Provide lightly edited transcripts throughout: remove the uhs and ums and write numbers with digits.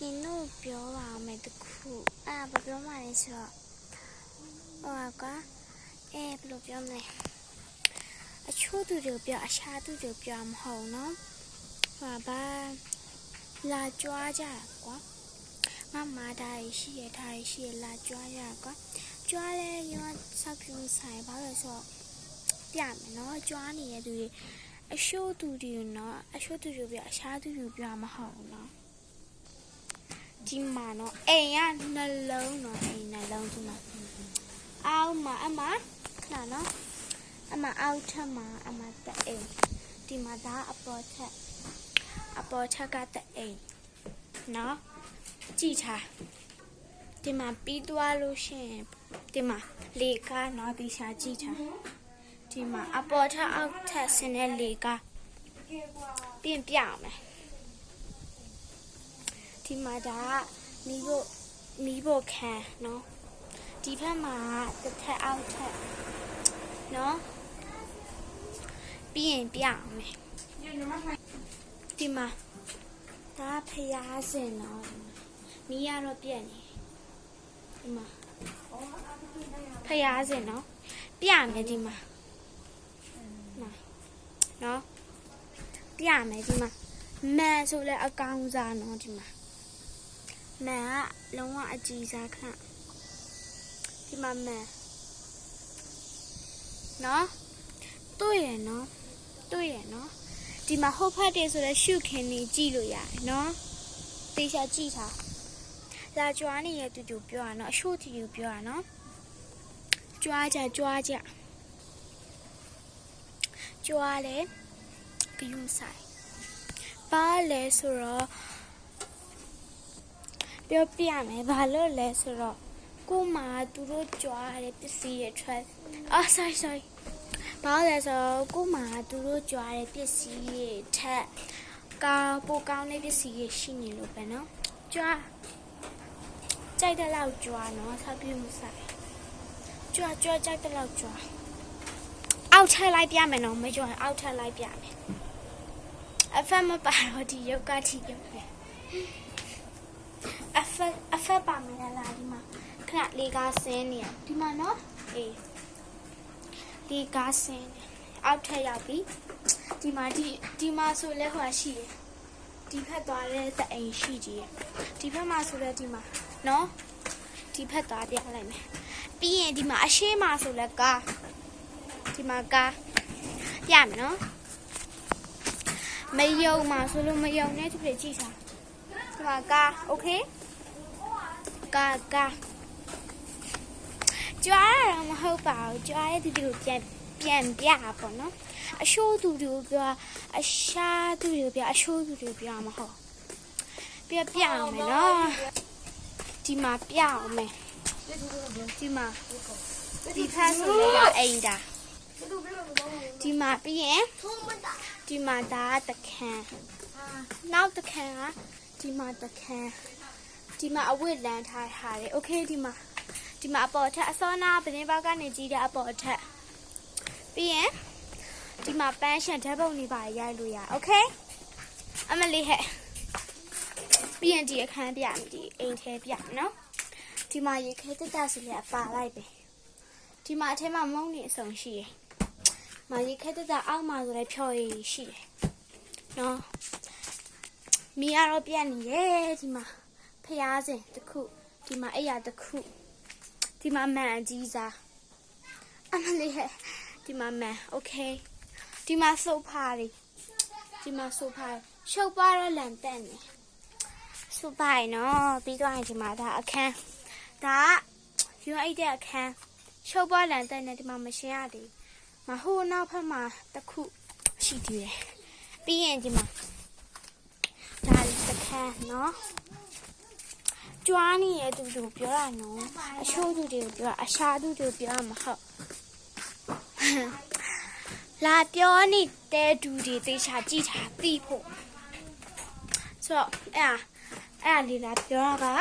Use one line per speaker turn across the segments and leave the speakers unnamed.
ရင်တို့ပြောပါမယ်တခုဘာပြောမှလဲဆိုတော့ဟိုကွာဘယ်လိုပြောမလဲအချို့သူတွေပြောအရှာသူတွေပြောမဟုတ်နော်ဘာလာကြွားကြကွာမဒါရှိရထားရှိရလာကြွားရကွာကြွားလဲရောဆောက်ပြုံးဆိုင်ဘာလို့ဆိုတော့ပြမယ်နော်ကြွားနေတဲ့သူတွေအရှို့သူတွေနော်အရှို့သူတွေပြောအရှာသူတွေပြောမဟုတ်နော်ဒီမှာနော်အိမ်ကနှလုံးနော်အိမ်နှလုံးဒီမှာအောက်မှာခဏနော်အောက်ထပ်မှာတအိမ်ဒီမှာဒါအပေါ်ထက်ကတအိမ်နော်ကြည့်ထားဒီမှာပြီးသွားလို့ရှိရင်ဒီမှာလေကားနော်ဒီရှာကြည့်ထားဒီမှာအပေါ်ထက်အောက်ထက်ဆင်းတဲ့လေကားပြင်ပြမယ်ဒီမှာဒါမီးဖို့ခံနော်ဒီဘက်မှာတစ်ထက်အောက်ထက်နော်ပြင်ပြမယ်ဒီမှာဒါဖျားစင်နော်မီးရတော့ပြက်နေဒီမှာဖျားစင်နော်ပြမယ်ဒီမှာနော်ပြမယ်ဒီမှာမန်ဆိုလဲအကောင်စားနော်ဒီမှာမန်ကလုံးဝအကြည့်စားခဏဒီမှာမန်နော်တွေ့ရနော်ဒီမှာဟုတ်ဖတ်တယ်ဆိုတော့ရှုခင်နေကြည့်လို့ရတယ်နော်တေချာကြည့်ထားလာကြွားနေရတူပြောရနော်အရှို့တီပြောရနော်ကြွားကြလဲဂယုံဆိုင်ဘာလဲဆိုတော့ပြောပြမယ်ဘာလို့လဲဆိုတော့ကိုမသူတို့ကြွားတဲ့ပစ္စည်းတွေထွက်sorry ဘာလဲဆိုတော့ကိုမသူတို့ကြွားတဲ့ပစ္စည်းတွေထက်ပိုကောင်းတဲ့ပစ္စည်းတွေရှိနေလို့ပဲနော်ကြွားကြိုက်တဲ့လောက်ကြွားနော်ဆောက်ပြမှုဆိုင်ကြွားကြိုက်တဲ့လောက်ကြွားအောက်ထပ်လိုက်ပြမယ်နော်မကြွားအောက်ထပ်လိုက်ပြမယ်အဖက်မပါတော့ဒီရုပ်ကထိရုပ်ပဲအဖက်ပါမလားဒီမှာခဏလေးကားဆင်းနေဒီမှာနော်လေးကားဆင်းနေအောက်ထပ်ရောက်ပြီဒီမှာဆိုလဲဟိုရှိတယ်ဒီဖက်သွားတဲ့တအိမ်ရှိကြီးဒီဖက်မှာဆိုလဲဒီမှာနော်ဒီဖက်သွားပြလိုက်မယ်ပြီးရင်ဒီမှာအရှိမဆိုလဲကားဒီမှာကားပြမယ်နော်မယုံမှာဆိုလို့မယုံနဲ့သူတွေကြည့်စားဒီမှာကားโอเคကားကြွားရမဟုတ်ပါဘူးကြွားရဲ့သူတွေကိုပြန်ပြပေါ့နော်အရှိုးသူတွေပြောအရှားသူတွေပြောအရှိုးသူတွေပြောမဟုတ်ပြအောင်မယ်နော်ဒီမှာပြအောင်မယ်ဒီမှာဒီဖက်ဆိုလည်းအိမ်တာဒီမှာပြီးရင်ဒီမှာဒါတခန်းနောက်တခန်းကဒီမှာတခန်းဒီမှာအဝတ်လန်းထားတယ်โอเคဒီမှာအပေါ်ထက်အစောနာပင်းပေါက်ကနေကြီးတဲ့အပေါ်ထက်ပြီးရင်ဒီမှာပန်းရှန်ဓာတ်ပုံတွေပါရိုက်လို့ရโอเคအမလေးဟဲ့ပြီးရင်ဒီအခန်းပြမယ်ဒီအိမ်ထဲပြမယ်နော်ဒီမှာရေခဲတက်တာစီလည်းပါလိုက်ပဲဒီမှာအထဲမှာမုံနေအစုံရှိတယ်မာရေခဲတက်တာအောက်မှာဆိုလည်းဖြော်ရည်ရှိတယ်နော်မီးကတော့ပြတ်နေတယ်ဒီမှာဖျားစင်တစ်ခုဒီမှာအိယာတစ်ခုဒီမှာမန်အကြီးစားအမလေးဟဲ့ဒီမှာမန်โอเคဒီမှာဆိုဖာလေးရှုပ်ပါတော့လန်တက်နေဆိုပါနော်ပြီးတော့ဒီမှာဒါအခန်းဒါရွာအိတ်တဲ့အခန်းရှုပ်ပါလန်တက်နေဒီမှာမရှင်းရသေးမဟိုနောက်ဖက်မှာတစ်ခုရှိသေးတယ်ပြီးရင်ဒီမှာဒါတစ်ခန်းနော်ကြွားနေရတူပြောတာနော်အရှိုးသူတွေပြောအရှားသူတွေပြောမဟုတ်လာပြောနေတဲ့သူတွေသေချာကြည့်ထားသိဖို့ဆိုတော့အဲ့လေးလာပြောတာပါ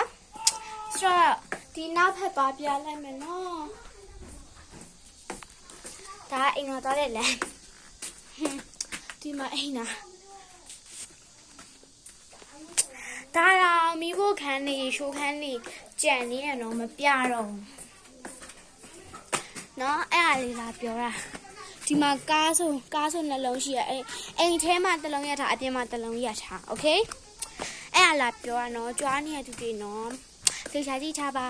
ဆိုတော့ဒီနောက်ဖက်သွားပြလိုက်မယ်နော်ဒါအိမ်တော်သွားတဲ့လမ်းဒီမှာအိမ်နာဒါတော့မ မီဖို့ခန်းနေရှိုးခန်းနေကြံနေရတော့မပြတော့နော်အဲ့အားလေးလာပြောတာဒီမှာကားဆိုနှလုံးရှိရအိမ်ထဲမှာတစ်လုံးရထားအပြင်မှာတစ်လုံးရထားโอเคအဲ့အားလာပြောတာနော်ကြွားနေရသူတွေနော်သေချာကြည့်ထားပါ